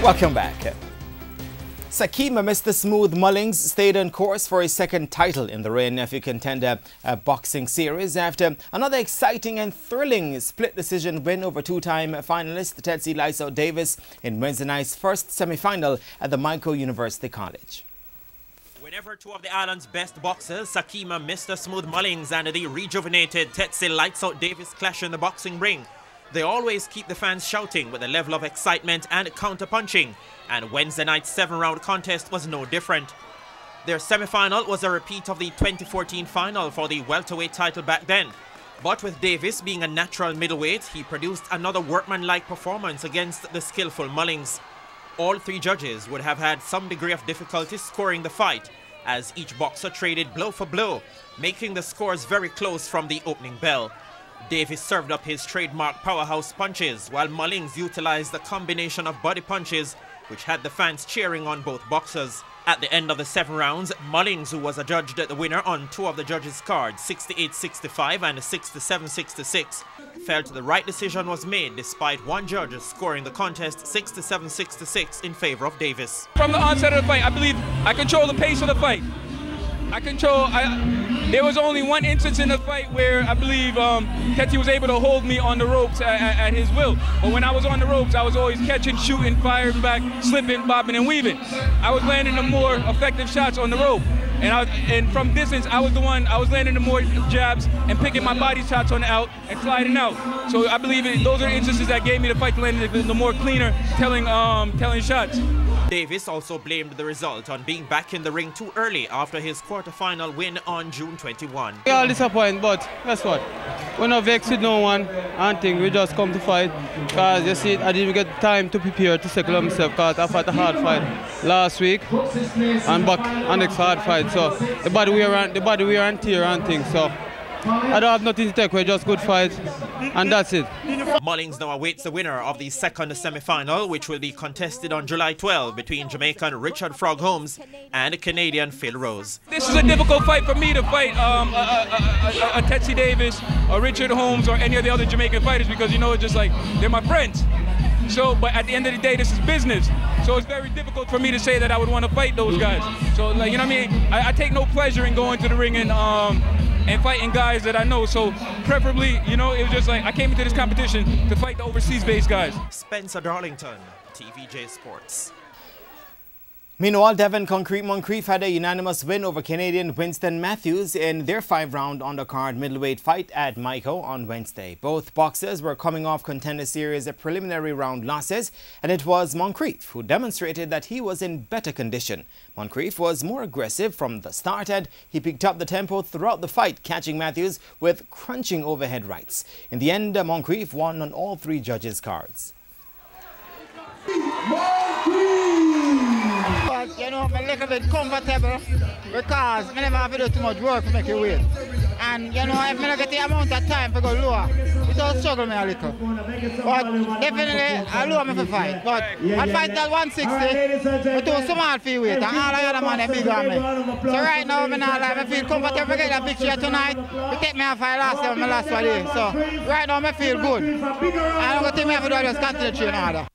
Welcome back. Sakima, Mr. Smooth Mullings, stayed on course for his second title in the Ray Nephew Contender boxing series after another exciting and thrilling split decision win over two-time finalist Tsetsi Davis in Wednesday night's first semi-final at the Jamaica University College. Whenever two of the island's best boxers, Sakima, Mr. Smooth Mullings, and the rejuvenated Tsetsi Davis clash in the boxing ring, they always keep the fans shouting with a level of excitement and counter-punching, and Wednesday night's 7-round contest was no different. Their semi-final was a repeat of the 2014 final for the welterweight title back then. But with Davis being a natural middleweight, he produced another workmanlike performance against the skillful Mullings. All three judges would have had some degree of difficulty scoring the fight, as each boxer traded blow for blow, making the scores very close from the opening bell. Davis served up his trademark powerhouse punches, while Mullings utilized a combination of body punches, which had the fans cheering on both boxers. At the end of the 7 rounds, Mullings, who was adjudged the winner on 2 of the judges' cards, 68-65 and 67-66, felt the right decision was made despite one judge scoring the contest 67-66 in favor of Davis. From the onset of the fight, I believe I control the pace of the fight. There was only one instance in the fight where I believe Tsetsi was able to hold me on the ropes at his will. But when I was on the ropes, I was always catching, shooting, firing back, slipping, bobbing, and weaving. I was landing the more effective shots on the rope. And from distance, I was landing the more jabs and picking my body shots on the out and sliding out. So I believe those are instances that gave me the fight to land the more cleaner, telling shots. Davis also blamed the result on being back in the ring too early after his quarterfinal win on June 21. We all disappointed, but guess what? We're not vexed with no one. I think we just come to fight. Because you see, I didn't get time to prepare to settle myself because I fought a hard fight last week and back on next hard fight. So the body wear and tear and things. So I don't have nothing to take away, just good fight, and that's it. Mullings now awaits the winner of the second semi-final, which will be contested on July 12 between Jamaican Richard Frog Holmes and Canadian Phil Rose. This is a difficult fight for me to fight a Tsetsi Davis, a Richard Holmes, or any of the other Jamaican fighters because, you know, it's just like, they're my friends. So, but at the end of the day, this is business. So it's very difficult for me to say that I would want to fight those guys. So, like, you know what I mean? I take no pleasure in going to the ring and fighting guys that I know. So preferably, you know, it was just like I came into this competition to fight the overseas-based guys. Spencer Darlington, TVJ Sports. Meanwhile, Devon Concrete Moncrief had a unanimous win over Canadian Winston Matthews in their 5-round undercard middleweight fight at Jamaica on Wednesday. Both boxers were coming off Contender Series preliminary round losses, and it was Moncrief who demonstrated that he was in better condition. Moncrief was more aggressive from the start and he picked up the tempo throughout the fight, catching Matthews with crunching overhead rights. In the end, Moncrief won on all 3 judges' cards. But, you know, I'm a little bit comfortable because I never have to do too much work to make it weight. And, you know, if I get the amount of time to go lower, it does struggle me a little. But definitely, I lower me for fight. But I fight at 160, I do small for weight, and all the other man are big on me. So right now, I feel comfortable to get a picture tonight. We take me off fight last time, my last one day. So right now, I feel good. And I'm going to take me off to just continue to train harder.